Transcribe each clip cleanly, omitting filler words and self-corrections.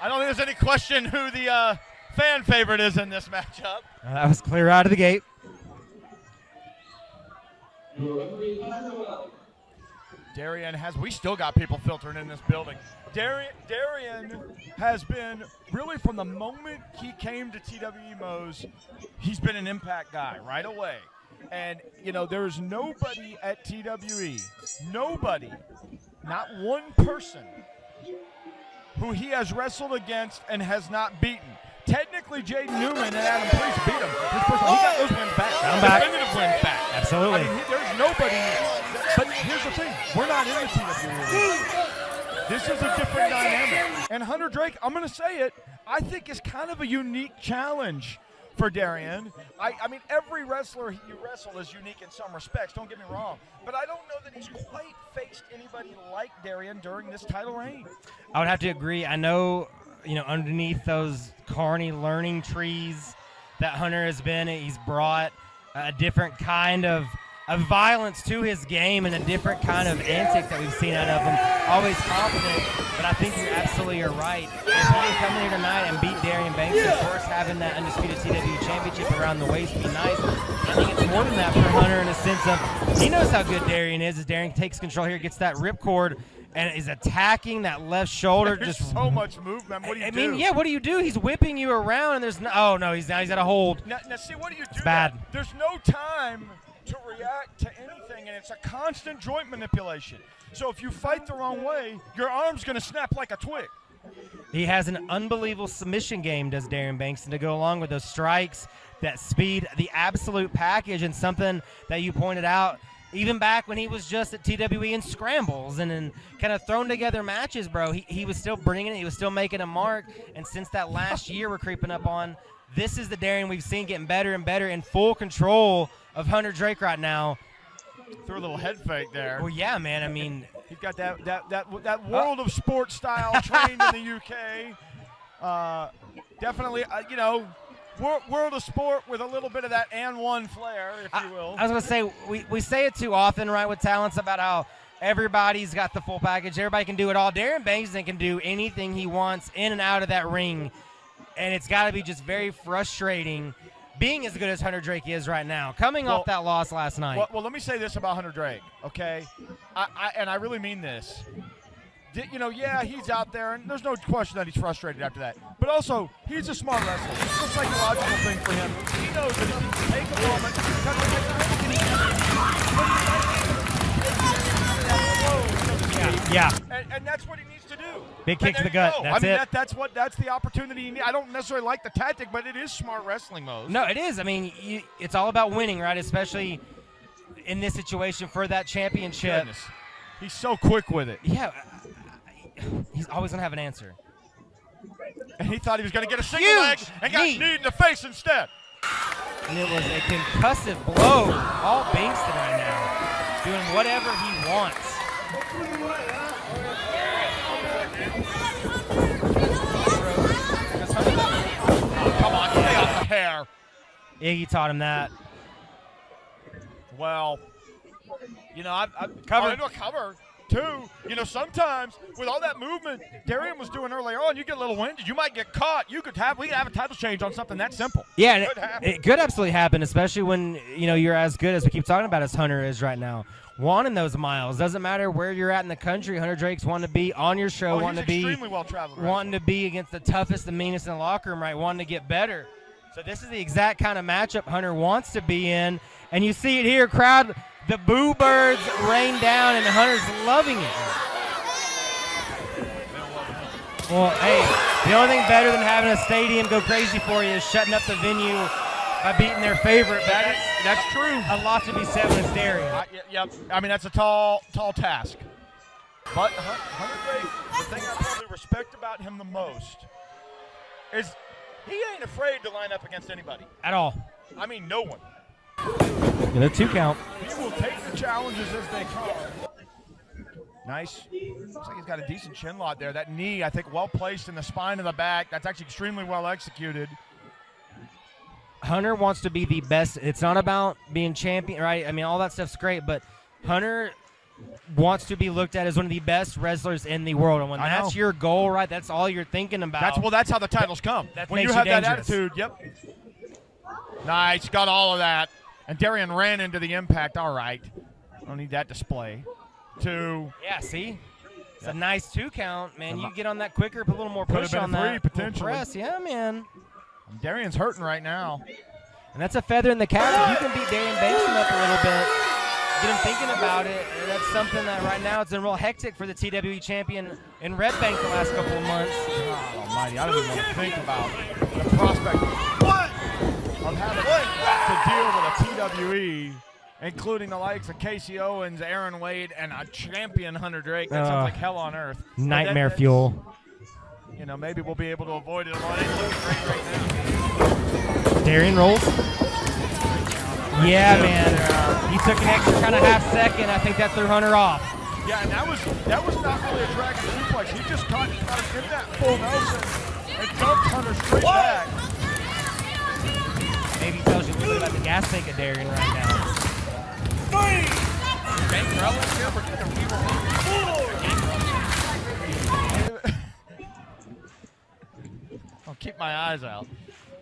I don't think there's any question who the fan favorite is in this matchup. That was clear out of the gate. Darian we still got people filtering in this building. Darian has been, really from the moment he came to TWE Mo's, he's been an impact guy right away. And, there's nobody at TWE, not one person who he has wrestled against and has not beaten. Technically, Jaden Newman and Adam Priest beat him. He got those wins back. Definitive wins back. Absolutely. I mean, there's nobody. But here's the thing. We're not in the TWE. This is a different dynamic. And Hunter Drake, I'm going to say it, I think is kind of a unique challenge for Darian. I mean, every wrestler you wrestle is unique in some respects, don't get me wrong. But I don't know that he's quite faced anybody like Darian during this title reign. I would have to agree. I know, underneath those Carney learning trees that Hunter has been, he's brought a different kind of violence to his game and a different kind of antics that we've seen out of him. Always confident, but I think you absolutely are right. If he can come in here tonight and beat Darian Bengston, of course, having that undisputed TWE championship around the waist would be nice. I think it's more than that for Hunter in a sense of he knows how good Darian is as Darian takes control here, gets that ripcord, and is attacking that left shoulder. There's just so much movement. What do you do? What do you do? He's whipping you around, and there's no. He's got a hold. Now see, what do you do? It's bad. There's no time to react to anything, and it's a constant joint manipulation. So if you fight the wrong way, your arm's going to snap like a twig. He has an unbelievable submission game, does Darian Bengston, to go along with those strikes, that speed, the absolute package, and something that you pointed out even back when he was just at TWE in scrambles and in kind of thrown together matches, bro. He was still bringing it. He was still making a mark. And since that last year we're creeping up on, this is the Darian we've seen getting better and better, in full control of Hunter Drake right now. Threw a little head fake there. Well, yeah, man. I mean, he's got that world of sport style trained in the UK. Definitely, world of sport with a little bit of that and one flair, if you will. I was going to say, we say it too often, right, with talents about how everybody's got the full package. Everybody can do it all. Darian Bengston can do anything he wants in and out of that ring, and it's got to be just very frustrating being as good as Hunter Drake is right now, coming off that loss last night. Well, let me say this about Hunter Drake, okay? I really mean this. Yeah, he's out there, and there's no question that he's frustrated after that. But also, he's a smart wrestler. It's a psychological thing for him. He knows that if he can take a moment, Yeah. And that's what he needs to do. Big kick to the gut. That's it. That's the opportunity he needs. I don't necessarily like the tactic, but it is smart wrestling mode. No, it is. I mean, it's all about winning, right? Especially in this situation for that championship. Goodness. He's so quick with it. Yeah. He's always going to have an answer. And he thought he was going to get a single leg and got kneed in the face instead. And it was a concussive blow. All Bengston right now, doing whatever he wants. Come on, stay off the hair. Iggy taught him that. Well, I've covered into a cover too. Sometimes with all that movement Darian was doing earlier on, you get a little winded, you might get caught. We could have a title change on something that simple. Yeah, it could absolutely happen, especially when you're as good as we keep talking about as Hunter is right now. Wanting those miles. Doesn't matter where you're at in the country. Hunter Drake's wanting to be on your show, wanting to be extremely well traveled, wanting to be against the toughest, the meanest in the locker room, right? Wanting to get better. So this is the exact kind of matchup Hunter wants to be in. And you see it here, crowd. The boo birds rain down, and Hunter's loving it. Well, hey, the only thing better than having a stadium go crazy for you is shutting up the venue by beating their favorite. But that's true. A lot to be said when it's Darian. Yep. I mean, that's a tall task. But Hunter Drake, the thing I probably respect about him the most is he ain't afraid to line up against anybody. At all. I mean, no one. In a 2 count. He will take the challenges as they come. Nice. Looks like he's got a decent chin lock there. That knee, I think, well placed in the spine of the back. That's actually extremely well executed. Hunter wants to be the best. It's not about being champion, right? I mean, all that stuff's great, but Hunter wants to be looked at as one of the best wrestlers in the world. And when that's your goal, right, that's all you're thinking about. That's how the titles come. That when makes you have that dangerous. attitude, yep. Nice, got all of that. And Darian ran into the impact. All right. Don't need that display. 2. Yeah, see? It's a nice 2 count, man. You get on that quicker, put a little more push on that. 3 potentially. Press. Yeah, man. Darian's hurting right now. And that's a feather in the cap. If you can beat Darian Bengston up a little bit, get him thinking about it, that's something that right now it's been real hectic for the TWE champion in Red Bank the last couple of months. God almighty, I don't even want to think about the prospect of having to deal with a TWE, including the likes of Casey Owens, Aaron Wade, and a champion Hunter Drake. That sounds like hell on earth. Nightmare fuel. You know, maybe we'll be able to avoid it a lot. It's looking great right now. Darian rolls. Yeah, man. He took an extra kind of half second. I think that threw Hunter off. Yeah, and that was not really a dragon suplex. He just caught him in that full Nelson and dumped Hunter straight back. Maybe tells you a little bit about the gas tank of Darian right now. I'll keep my eyes out.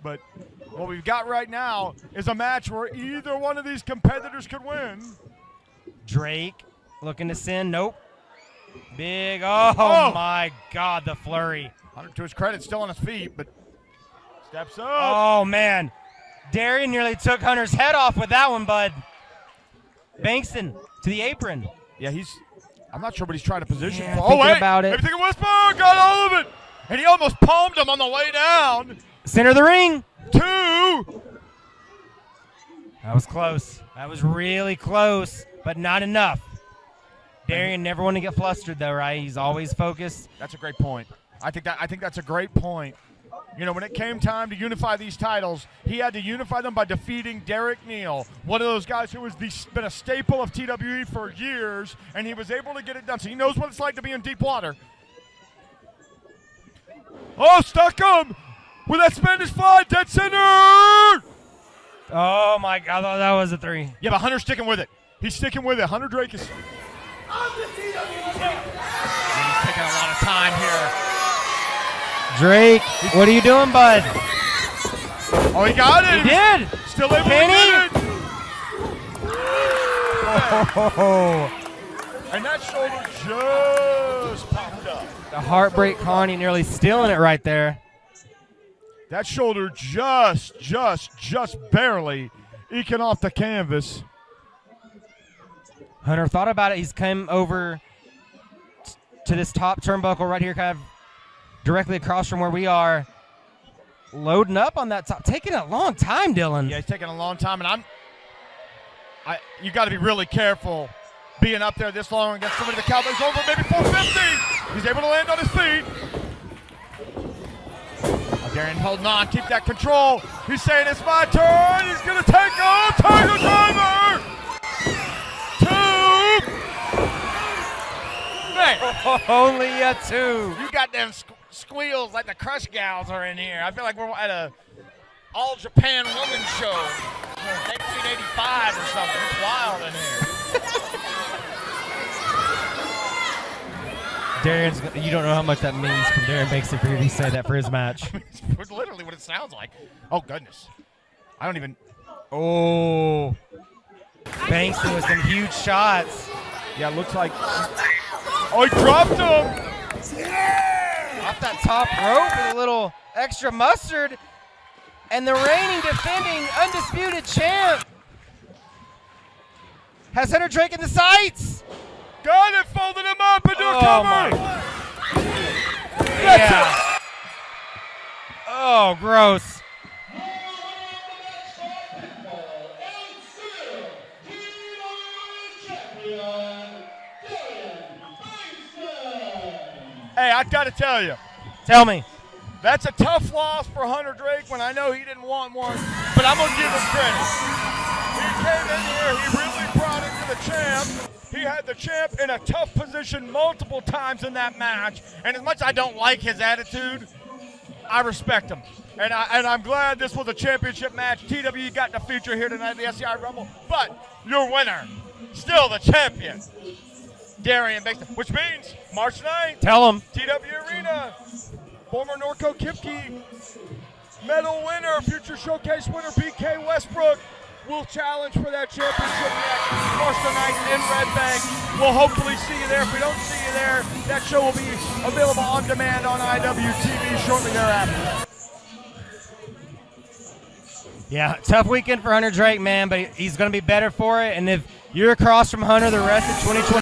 But what we've got right now is a match where either one of these competitors could win. Drake looking to send. Nope. Big. Oh, my God, the flurry. Hunter, to his credit, still on his feet, but steps up. Oh, man. Darian nearly took Hunter's head off with that one, bud. Bengston to the apron. Yeah, I'm not sure what he's trying to position for. Oh, wait. About it. Maybe thinking Westbrook got all of it. And he almost palmed him on the way down. Center of the ring. 2. That was close. That was really close, but not enough. Darian never want to get flustered, though, right? He's always focused. That's a great point. I think that's a great point. You know, when it came time to unify these titles, he had to unify them by defeating Derek Neal, one of those guys who has been a staple of TWE for years, and he was able to get it done. So he knows what it's like to be in deep water. Oh, stuck him with that Spanish fly, dead center. Oh, my God, that was a 3. Yeah, but Hunter's sticking with it. He's sticking with it. Hunter Drake is. He's taking a lot of time here. Drake, what are you doing, bud? Oh, he got it. He did. Still able to Can get he? it. Oh. And that shoulder just popped up. The Heartbreak Connie nearly stealing it right there. That shoulder just barely eking off the canvas. Hunter thought about it. He's come over to this top turnbuckle right here, kind of directly across from where we are, loading up on that top. Taking a long time, Dylan. Yeah, he's taking a long time, and you got to be really careful being up there this long against somebody. The Cowboys over maybe 450. He's able to land on his feet. Darian holding on, keep that control. He's saying it's my turn. He's going to take Tiger Driver. 2. Man. Only a 2. You got them squeals like the Crush Gals are in here. I feel like we're at a All Japan Women's Show, 1985 or something. It's wild in here. You don't know how much that means from Darian Bengston for you to say that for his match. It's literally what it sounds like. Oh, goodness. I don't even. Oh. Bengston with some huge shots. Yeah, it looks like. Oh, he dropped him. Off that top rope with a little extra mustard. And the reigning, defending, undisputed champ has Hunter Drake in the sights. Got it, folded him up into a cover. Yeah. Oh, gross. Hey, I got to tell you. Tell me. That's a tough loss for Hunter Drake when I know he didn't want one, but I'm going to give him credit. He came in here, he really brought it to the champ. He had the champ in a tough position multiple times in that match, and as much as I don't like his attitude, I respect him. And I'm glad this was a championship match. TWE got the feature here tonight at the SCI Rumble, but your winner, still the champion, Darian Bengston, which means March 9th, Tell him. TW Arena, former Norco Kipke medal winner, future showcase winner BK Westbrook will challenge for that championship next March the 9th in Red Bank. We'll hopefully see you there. If we don't see you there, that show will be available on demand on IWTV shortly thereafter. Yeah, tough weekend for Hunter Drake, man, but he's going to be better for it. And if you're across from Hunter the rest of 2020,